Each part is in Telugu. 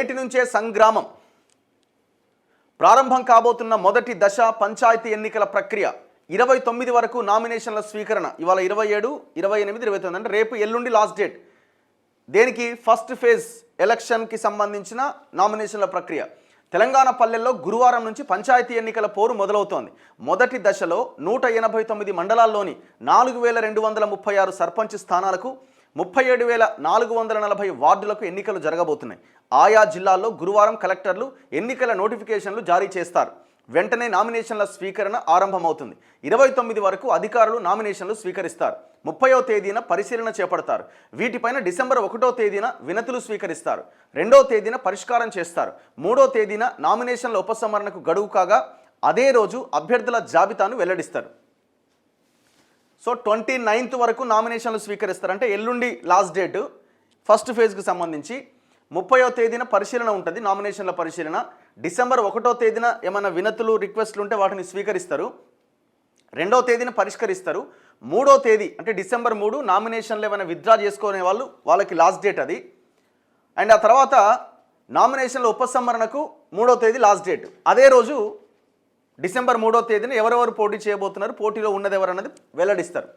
నేటి నుంచే సంగ్రామం. ప్రారంభం కాబోతున్న మొదటి దశ పంచాయతీ ఎన్నికల ప్రక్రియ. 29 వరకు నామినేషన్ల స్వీకరణ. ఇవాళ 27, 28, 29 అంటే రేపు ఎల్లుండి లాస్ట్ డేట్. దేనికి? ఫస్ట్ ఫేజ్ ఎలక్షన్కి సంబంధించిన నామినేషన్ల ప్రక్రియ. తెలంగాణ పల్లెల్లో గురువారం నుంచి పంచాయతీ ఎన్నికల పోరు మొదలవుతోంది. మొదటి దశలో 189 మండలాల్లోని 4236 సర్పంచ్ స్థానాలకు 37,440 వార్డులకు ఎన్నికలు జరగబోతున్నాయి. ఆయా జిల్లాల్లో గురువారం కలెక్టర్లు ఎన్నికల నోటిఫికేషన్లు జారీ చేస్తారు. వెంటనే నామినేషన్ల స్వీకరణ ఆరంభమవుతుంది. 29 వరకు అధికారులు నామినేషన్లు స్వీకరిస్తారు. 30వ తేదీన పరిశీలన చేపడతారు. వీటిపైన డిసెంబర్ 1వ తేదీన వినతులు స్వీకరిస్తారు. 2వ తేదీన పరిష్కారం చేస్తారు. 3వ తేదీన నామినేషన్ల ఉపసంహరణకు గడువు కాగా అదే రోజు అభ్యర్థుల జాబితాను వెల్లడిస్తారు. సో 29th వరకు నామినేషన్లు స్వీకరిస్తారు. అంటే ఎల్లుండి లాస్ట్ డేట్ ఫస్ట్ ఫేజ్కి సంబంధించి. 30వ తేదీన పరిశీలన ఉంటుంది, నామినేషన్ల పరిశీలన. డిసెంబర్ 1వ తేదీన ఏమైనా వినతులు రిక్వెస్ట్లు ఉంటే వాటిని స్వీకరిస్తారు. 2వ తేదీన పరిష్కరిస్తారు. 3వ తేదీ అంటే డిసెంబర్ 3 నామినేషన్లు ఏమైనా విత్డ్రా చేసుకునే వాళ్ళకి లాస్ట్ డేట్ అది. అండ్ ఆ తర్వాత నామినేషన్ల ఉపసంహరణకు 3వ తేదీ లాస్ట్ డేట్. అదే రోజు డిసెంబర్ 3వ తేదీన ఎవరెవరు పోటీ చేయబోతున్నారు, పోటీలో ఉన్నది ఎవరన్నది వెల్లడిస్తారు.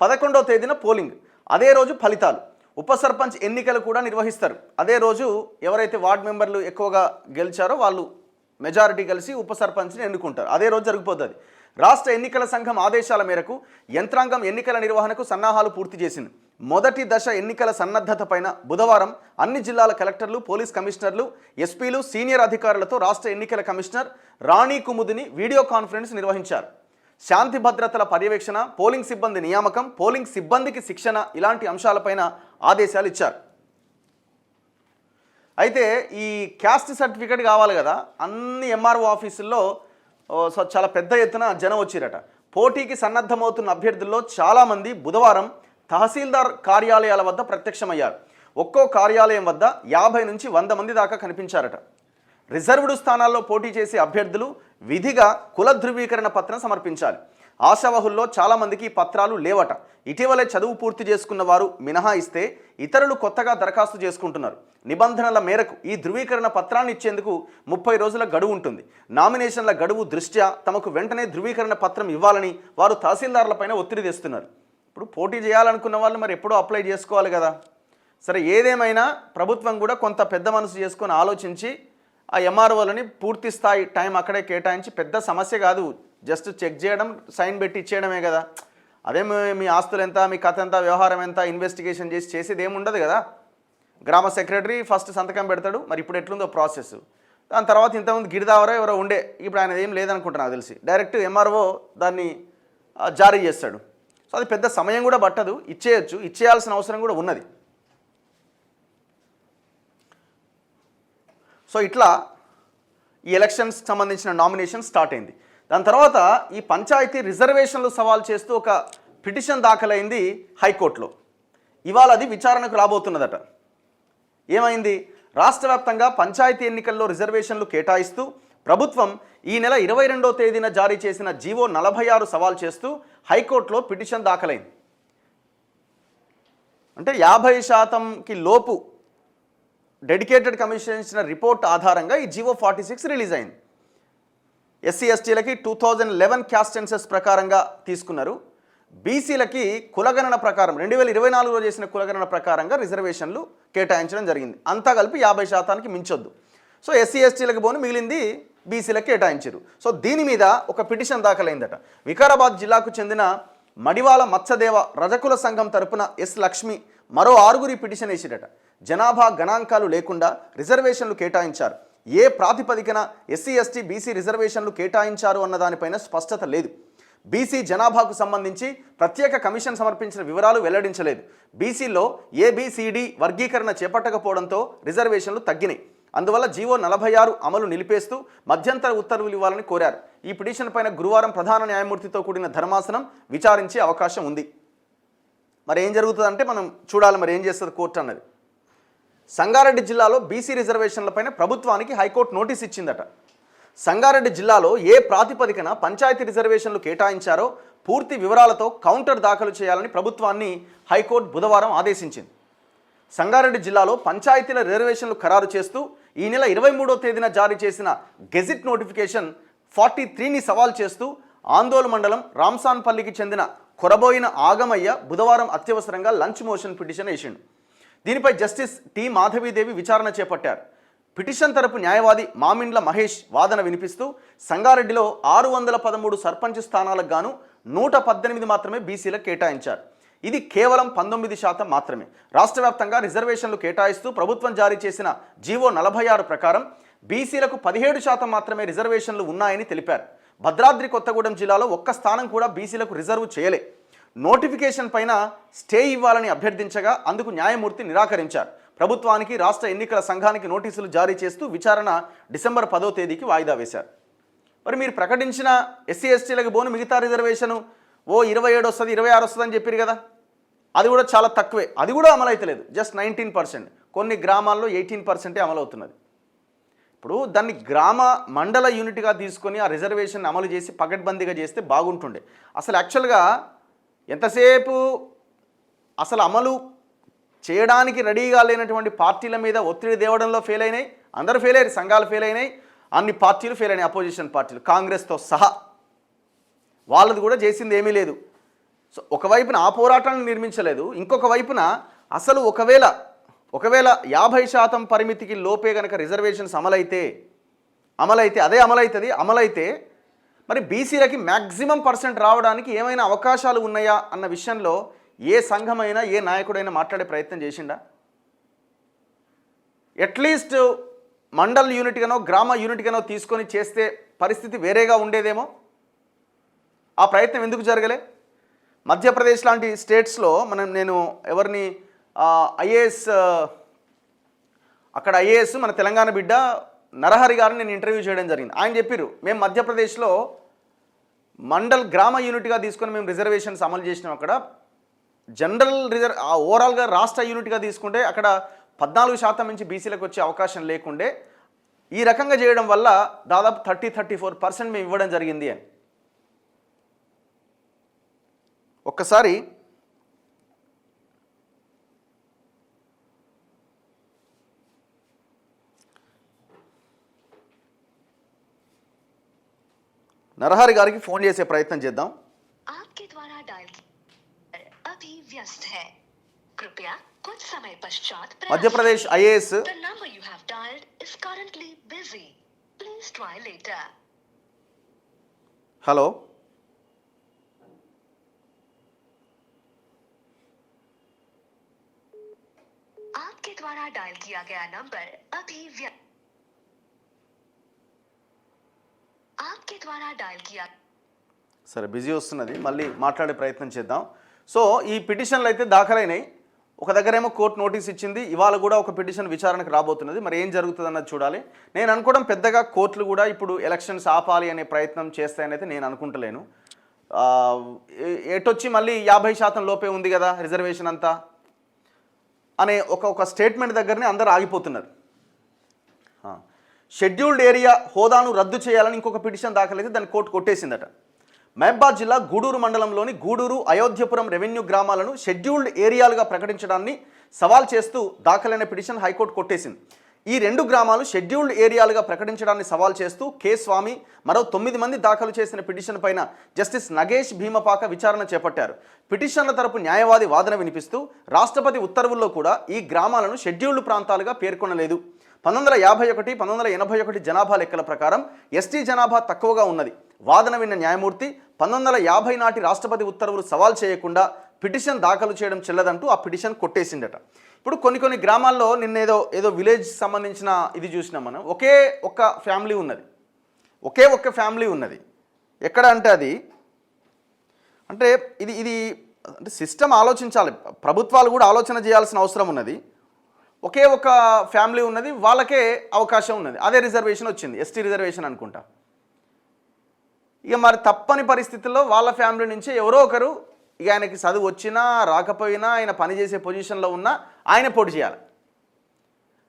11వ తేదీన పోలింగ్. అదే రోజు ఫలితాలు. ఉప సర్పంచ్ ఎన్నికలు కూడా నిర్వహిస్తారు. అదే రోజు ఎవరైతే వార్డు మెంబర్లు ఎక్కువగా గెలిచారో వాళ్ళు మెజారిటీ కలిసి ఉప సర్పంచ్ని ఎన్నుకుంటారు. అదే రోజు జరిగిపోతుంది. రాష్ట్ర ఎన్నికల సంఘం ఆదేశాల మేరకు యంత్రాంగం ఎన్నికల నిర్వహణకు సన్నాహాలు పూర్తి చేసింది. మొదటి దశ ఎన్నికల సన్నద్ధత పైన బుధవారం అన్ని జిల్లాల కలెక్టర్లు, పోలీస్ కమిషనర్లు, ఎస్పీలు, సీనియర్ అధికారులతో రాష్ట్ర ఎన్నికల కమిషనర్ రాణి కుముదిని వీడియో కాన్ఫరెన్స్ నిర్వహించారు. శాంతి భద్రతల పర్యవేక్షణ, పోలింగ్ సిబ్బంది నియామకం, పోలింగ్ సిబ్బందికి శిక్షణ ఇలాంటి అంశాలపైన ఆదేశాలు ఇచ్చారు. అయితే ఈ క్యాస్ట్ సర్టిఫికేట్ కావాలి కదా, అన్ని ఎంఆర్ఓ ఆఫీసుల్లో చాలా పెద్ద ఎత్తున జనం వచ్చిరట. పోటీకి సన్నద్ధమవుతున్న అభ్యర్థుల్లో చాలామంది బుధవారం తహసీల్దార్ కార్యాలయాల వద్ద ప్రత్యక్షమయ్యారు. ఒక్కో కార్యాలయం వద్ద 50 నుంచి 100 మంది దాకా కనిపించారట. రిజర్వ్డ్ స్థానాల్లో పోటీ చేసే అభ్యర్థులు విధిగా కుల ధృవీకరణ పత్రం సమర్పించాలి. ఆశావహుల్లో చాలామందికి పత్రాలు లేవట. ఇటీవలే చదువు పూర్తి చేసుకున్న వారు మినహాయిస్తే ఇతరులు కొత్తగా దరఖాస్తు చేసుకుంటున్నారు. నిబంధనల మేరకు ఈ ధృవీకరణ పత్రాన్ని ఇచ్చేందుకు 30 రోజుల గడువు ఉంటుంది. నామినేషన్ల గడువు దృష్ట్యా తమకు వెంటనే ధృవీకరణ పత్రం ఇవ్వాలని వారు తహసీల్దార్లపైన ఒత్తిడి తెస్తున్నారు. ఇప్పుడు పోటీ చేయాలనుకున్న వాళ్ళు మరి ఎప్పుడో అప్లై చేసుకోవాలి కదా. సరే, ఏదేమైనా ప్రభుత్వం కూడా కొంత పెద్ద మనసు చేసుకొని ఆలోచించి ఆ ఎంఆర్ఓలని పూర్తి స్థాయి టైం అక్కడే కేటాయించి, పెద్ద సమస్య కాదు, జస్ట్ చెక్ చేయడం, సైన్ పెట్టి ఇచ్చేయడమే కదా. అదే మీ ఆస్తులు ఎంత, మీ కథ ఎంత, వ్యవహారం ఎంత ఇన్వెస్టిగేషన్ చేసేది ఏముండదు కదా. గ్రామ సెక్రటరీ ఫస్ట్ సంతకం పెడతాడు. మరి ఇప్పుడు ఎట్లుందో ప్రాసెస్. దాని తర్వాత ఇంతకుముందు గిరిదావరో ఎవరో ఉండే, ఇప్పుడు ఆయన ఏం లేదనుకుంటున్నా నాకు తెలిసి. డైరెక్ట్ ఎంఆర్ఓ దాన్ని జారీ చేస్తాడు. సో అది పెద్ద సమయం కూడా పట్టదు, ఇచ్చేయచ్చు. ఇచ్చేయాల్సిన అవసరం కూడా ఉన్నది. సో ఇట్లా ఈ ఎలక్షన్స్కి సంబంధించిన నామినేషన్ స్టార్ట్ అయింది. దాని తర్వాత ఈ పంచాయతీ రిజర్వేషన్లు సవాల్ చేస్తూ ఒక పిటిషన్ దాఖలైంది హైకోర్టులో. ఇవాళ అది విచారణకు రాబోతున్నదట. ఏమైంది? రాష్ట్ర వ్యాప్తంగా పంచాయతీ ఎన్నికల్లో రిజర్వేషన్లు కేటాయిస్తూ ప్రభుత్వం ఈ నెల 22వ తేదీన జారీ చేసిన జీవో 46 సవాల్ చేస్తూ హైకోర్టులో పిటిషన్ దాఖలైంది. అంటే 50% లోపు డెడికేటెడ్ కమిషన్ ఇచ్చిన రిపోర్ట్ ఆధారంగా ఈ జీవో 46 రిలీజ్ అయింది. ఎస్సీ ఎస్టీలకి 2011 క్యాస్ట్ సెన్సస్ ప్రకారంగా తీసుకున్నారు. బీసీలకి కులగణన ప్రకారం 2024లో చేసిన కులగణన ప్రకారంగా రిజర్వేషన్లు కేటాయించడం జరిగింది. అంతా కలిపి 50%కి మించొద్దు. సో ఎస్సీ ఎస్టీలకు పోను మిగిలింది బీసీలకు కేటాయించారు. సో దీని మీద ఒక పిటిషన్ దాఖలైందట. వికారాబాద్ జిల్లాకు చెందిన మడివాల మత్స్యదేవ రజకుల సంఘం తరపున ఎస్ లక్ష్మి మరో 6 పిటిషన్ వేసిరట. జనాభా గణాంకాలు లేకుండా రిజర్వేషన్లు కేటాయించారు. ఏ ప్రాతిపదికన ఎస్సీ ఎస్టీ బీసీ రిజర్వేషన్లు కేటాయించారు అన్న దానిపైన స్పష్టత లేదు. బీసీ జనాభాకు సంబంధించి ప్రత్యేక కమిషన్ సమర్పించిన వివరాలు వెల్లడించలేదు. బీసీలో ఏబిసిడి వర్గీకరణ చేపట్టకపోవడంతో రిజర్వేషన్లు తగ్గినాయి. అందువల్ల జీవో 46 అమలు నిలిపేస్తూ మధ్యంతర ఉత్తర్వులు ఇవ్వాలని కోరారు. ఈ పిటిషన్ పైన గురువారం ప్రధాన న్యాయమూర్తితో కూడిన ధర్మాసనం విచారించే అవకాశం ఉంది. మరి ఏం జరుగుతుందంటే మనం చూడాలి, మరి ఏం చేస్తుంది కోర్టు అన్నది. సంగారెడ్డి జిల్లాలో బీసీ రిజర్వేషన్లపైన ప్రభుత్వానికి హైకోర్టు నోటీస్ ఇచ్చిందట. సంగారెడ్డి జిల్లాలో ఏ ప్రాతిపదికన పంచాయతీ రిజర్వేషన్లు కేటాయించారో పూర్తి వివరాలతో కౌంటర్ దాఖలు చేయాలని ప్రభుత్వాన్ని హైకోర్టు బుధవారం ఆదేశించింది. సంగారెడ్డి జిల్లాలో పంచాయతీల రిజర్వేషన్లు ఖరారు చేస్తూ ఈ నెల 23వ తేదీన జారీ చేసిన గెజిట్ నోటిఫికేషన్ 43ని సవాల్ చేస్తూ ఆందోళన మండలం రామ్సాన్పల్లికి చెందిన కొరబోయిన ఆగమయ్య బుధవారం అత్యవసరంగా లంచ్ మోషన్ పిటిషన్ వేసిండు. దీనిపై జస్టిస్ టి మాధవీదేవి విచారణ చేపట్టారు. పిటిషన్ తరపు న్యాయవాది మామిండ్ల మహేష్ వాదన వినిపిస్తూ సంగారెడ్డిలో 613 సర్పంచ్ స్థానాలకు గాను 118 మాత్రమే బీసీలకు కేటాయించారు. ఇది కేవలం 19% మాత్రమే. రాష్ట్ర వ్యాప్తంగా రిజర్వేషన్లు కేటాయిస్తూ ప్రభుత్వం జారీ చేసిన జీవో 46 ప్రకారం బీసీలకు 17% మాత్రమే రిజర్వేషన్లు ఉన్నాయని తెలిపారు. భద్రాద్రి కొత్తగూడెం జిల్లాలో ఒక్క స్థానం కూడా బీసీలకు రిజర్వ్ చేయలే. నోటిఫికేషన్ పైన స్టే ఇవ్వాలని అభ్యర్థించగా అందుకు న్యాయమూర్తి నిరాకరించారు. ప్రభుత్వానికి రాష్ట్ర ఎన్నికల సంఘానికి నోటీసులు జారీ చేస్తూ విచారణ డిసెంబర్ 10వ తేదీకి వాయిదా వేశారు. మరి మీరు ప్రకటించిన ఎస్సీ ఎస్టీలకు పోను మిగతా రిజర్వేషను 27 వస్తుంది 26 వస్తుంది అని చెప్పారు కదా, అది కూడా చాలా తక్కువే. అది కూడా అమలు అవుతలేదు, జస్ట్ 19%. కొన్ని గ్రామాల్లో 18% అమలవుతున్నది. ఇప్పుడు దాన్ని గ్రామ మండల యూనిట్గా తీసుకొని ఆ రిజర్వేషన్ అమలు చేసి పకడ్బందీగా చేస్తే బాగుంటుండే. అసలు యాక్చువల్గా ఎంతసేపు అసలు అమలు చేయడానికి రెడీగా లేనటువంటి పార్టీల మీద ఒత్తిడి తేవడంలో ఫెయిల్ అయినాయి. అందరూ ఫెయిల్ అయ్యారు, సంఘాలు ఫెయిల్ అయినాయి, అన్ని పార్టీలు ఫెయిల్ అయినాయి, అపోజిషన్ పార్టీలు కాంగ్రెస్తో సహా. వాళ్ళది కూడా చేసింది ఏమీ లేదు. సో ఒకవైపున ఆ పోరాటాన్ని నిర్మించలేదు, ఇంకొక వైపున అసలు ఒకవేళ 50% పరిమితికి లోపే కనుక రిజర్వేషన్స్ అమలైతే మరి బీసీలకి మ్యాక్సిమం % రావడానికి ఏమైనా అవకాశాలు ఉన్నాయా అన్న విషయంలో ఏ సంఘమైనా ఏ నాయకుడైనా మాట్లాడే ప్రయత్నం చేసిండా? అట్లీస్ట్ మండల్ యూనిట్గానో గ్రామ యూనిట్గానో తీసుకొని చేస్తే పరిస్థితి వేరేగా ఉండేదేమో. ఆ ప్రయత్నం ఎందుకు జరగలే? మధ్యప్రదేశ్ లాంటి స్టేట్స్లో నేను ఎవరిని ఐఏఎస్ మన తెలంగాణ బిడ్డ నరహరి గారిని నేను ఇంటర్వ్యూ చేయడం జరిగింది. ఆయన చెప్పారు, మేము మధ్యప్రదేశ్లో మండల్ గ్రామ యూనిట్గా తీసుకొని మేము రిజర్వేషన్స్ అమలు చేసినాం. అక్కడ జనరల్ ఓవరాల్గా రాష్ట్ర యూనిట్గా తీసుకుంటే అక్కడ 14% నుంచి బీసీలకు వచ్చే అవకాశం లేకుండే. ఈ రకంగా చేయడం వల్ల దాదాపు 34% మేము ఇవ్వడం జరిగింది అని. ఒక్కసారి నరహరి గారికి ఫోన్ చేసే ప్రయత్నం చేద్దాం. మధ్యప్రదేశ్ ఐఏఎస్ హలో आपके द्वारा डायल किया गया नंबर अभी आपके द्वारा डायल किया సరే బిజీ వస్తున్నది, మళ్ళీ మాట్లాడే ప్రయత్నం చేద్దాం. సో ఈ పిటిషన్లు అయితే దాఖలైనాయి. ఒక దగ్గరేమో కోర్టు నోటీస్ ఇచ్చింది, ఇవాళ కూడా ఒక పిటిషన్ విచారణకు రాబోతున్నది. మరి ఏం జరుగుతుంది అన్నది చూడాలి. నేను అనుకోవడం పెద్దగా కోర్టులు కూడా ఇప్పుడు ఎలక్షన్స్ ఆపాలి అనే ప్రయత్నం చేస్తాయనైతే నేను అనుకుంటలేను. ఎటొచ్చి మళ్ళీ 50% లోపే ఉంది కదా రిజర్వేషన్ అంతా అనే ఒక స్టేట్మెంట్ దగ్గరనే అందరూ ఆగిపోతున్నారు. షెడ్యూల్డ్ ఏరియా హోదాను రద్దు చేయాలని ఇంకొక పిటిషన్ దాఖలైతే దాన్ని కోర్టు కొట్టేసిందట. మహబాద్ జిల్లా గూడూరు మండలంలోని గూడూరు అయోధ్యపురం రెవెన్యూ గ్రామాలను షెడ్యూల్డ్ ఏరియాలుగా ప్రకటించడాన్ని సవాల్ చేస్తూ దాఖలైన పిటిషన్ హైకోర్టు కొట్టేసింది. ఈ 2 గ్రామాలు షెడ్యూల్డ్ ఏరియాలుగా ప్రకటించడాన్ని సవాల్ చేస్తూ కె స్వామి మరో 9 మంది దాఖలు చేసిన పిటిషన్ పైన జస్టిస్ నగేష్ భీమపాక విచారణ చేపట్టారు. పిటిషన్ల తరపు న్యాయవాది వాదన వినిపిస్తూ రాష్ట్రపతి ఉత్తర్వుల్లో కూడా ఈ గ్రామాలను షెడ్యూల్డ్ ప్రాంతాలుగా పేర్కొనలేదు. 1951, 1981 జనాభా లెక్కల ప్రకారం ఎస్టీ జనాభా తక్కువగా ఉన్నది. వాదన విన్న న్యాయమూర్తి 1950 నాటి రాష్ట్రపతి ఉత్తర్వులు సవాల్ చేయకుండా పిటిషన్ దాఖలు చేయడం చెల్లదంటూ ఆ పిటిషన్ కొట్టేసిందట. ఇప్పుడు కొన్ని గ్రామాల్లో నిన్న ఏదో విలేజ్ సంబంధించిన ఇది చూసినాం మనం. ఒకే ఒక్క ఫ్యామిలీ ఉన్నది. ఎక్కడ అంటే అది అంటే ఇది అంటే సిస్టమ్ ఆలోచించాలి, ప్రభుత్వాలు కూడా ఆలోచన చేయాల్సిన అవసరం ఉన్నది. ఒకే ఒక ఫ్యామిలీ ఉన్నది, వాళ్ళకే అవకాశం ఉన్నది, అదే రిజర్వేషన్ వచ్చింది, ఎస్టీ రిజర్వేషన్ అనుకుంటా. ఇక మరి తప్పని పరిస్థితుల్లో వాళ్ళ ఫ్యామిలీ నుంచి ఎవరో ఒకరు, ఇక ఆయనకి చదువు వచ్చినా రాకపోయినా ఆయన పనిచేసే పొజిషన్లో ఉన్నా ఆయన పోటీ చేయాలి.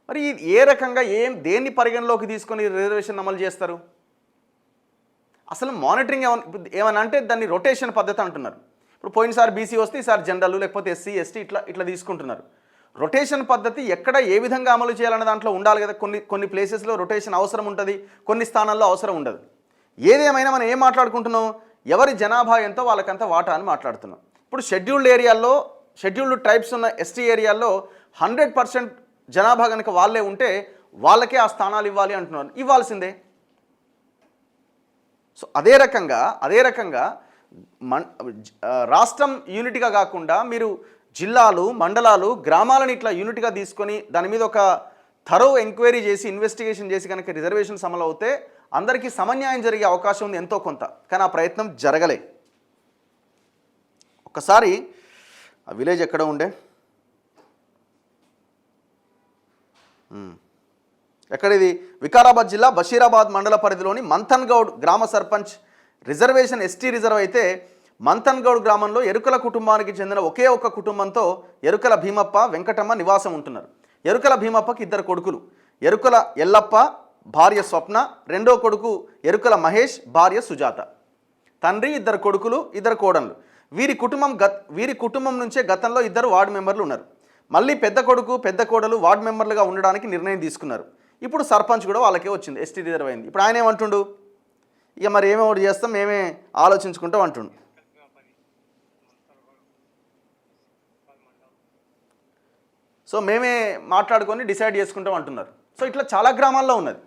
మరి ఏ రకంగా దేన్ని పరిగణలోకి తీసుకొని రిజర్వేషన్ అమలు చేస్తారు? అసలు మానిటరింగ్ ఏమన్నా అంటే దాన్ని రొటేషన్ పద్ధతి అంటున్నారు. ఇప్పుడు పోయినసారి బీసీ వస్తే ఈసారి జనరల్, లేకపోతే ఎస్సీ ఎస్టీ ఇట్లా తీసుకుంటున్నారు. రొటేషన్ పద్ధతి ఎక్కడ ఏ విధంగా అమలు చేయాలన్న దాంట్లో ఉండాలి కదా. కొన్ని ప్లేసెస్లో రొటేషన్ అవసరం ఉంటుంది, కొన్ని స్థానాల్లో అవసరం ఉండదు. ఏదేమైనా మనం ఏం మాట్లాడుకుంటున్నాం, ఎవరి జనాభా ఎంతో వాళ్ళకంత వాటా అని మాట్లాడుతున్నాం. ఇప్పుడు షెడ్యూల్డ్ ఏరియాల్లో, షెడ్యూల్డ్ ట్రైబ్స్ ఉన్న ఎస్టీ ఏరియాల్లో 100% జనాభా కనుక వాళ్ళే ఉంటే వాళ్ళకే ఆ స్థానాలు ఇవ్వాలి అంటున్నారు. ఇవ్వాల్సిందే. సో అదే రకంగా రాష్ట్రం యూనిట్గా కాకుండా మీరు జిల్లాలు, మండలాలు, గ్రామాలను ఇట్లా యూనిట్గా తీసుకొని దాని మీద ఒక థరో ఎంక్వైరీ చేసి ఇన్వెస్టిగేషన్ చేసి కనుక రిజర్వేషన్స్ అమలు అవుతే అందరికీ సమన్యాయం జరిగే అవకాశం ఉంది ఎంతో కొంత. కానీ ఆ ప్రయత్నం జరగలే. ఒకసారి ఆ విలేజ్ ఎక్కడ ఉండే, ఎక్కడిది, వికారాబాద్ జిల్లా బషీరాబాద్ మండల పరిధిలోని మంథన్ గౌడ్ గ్రామ సర్పంచ్ రిజర్వేషన్ ఎస్టీ రిజర్వ్ అయితే మంథన్ గౌడ్ గ్రామంలో ఎరుకల కుటుంబానికి చెందిన ఒకే ఒక్క కుటుంబంతో ఎరుకల భీమప్ప, వెంకటమ్మ నివాసం ఉంటున్నారు. ఎరుకల భీమప్పకి 2 కొడుకులు, ఎరుకల ఎల్లప్ప భార్య స్వప్న, రెండో కొడుకు ఎరుకల మహేష్ భార్య సుజాత. తండ్రి, 2 కొడుకులు, 2 కోడళ్ళు. వీరి కుటుంబం నుంచే గతంలో 2 వార్డు మెంబర్లు ఉన్నారు. మళ్ళీ పెద్ద కొడుకు, పెద్ద కోడలు వార్డు మెంబర్లుగా ఉండడానికి నిర్ణయం తీసుకున్నారు. ఇప్పుడు సర్పంచ్ కూడా వాళ్ళకే వచ్చింది, ఎస్టీ రిజర్వ్ అయింది. ఇప్పుడు ఆయన ఏమంటుండు, ఇక మరి ఏమేమి చేస్తాం, మేమే ఆలోచించుకుంటాం అంటుండు. సో మేమే మాట్లాడుకొని డిసైడ్ చేసుకుంటాం అంటున్నారు. సో ఇట్లా చాలా గ్రామాల్లో ఉన్నది.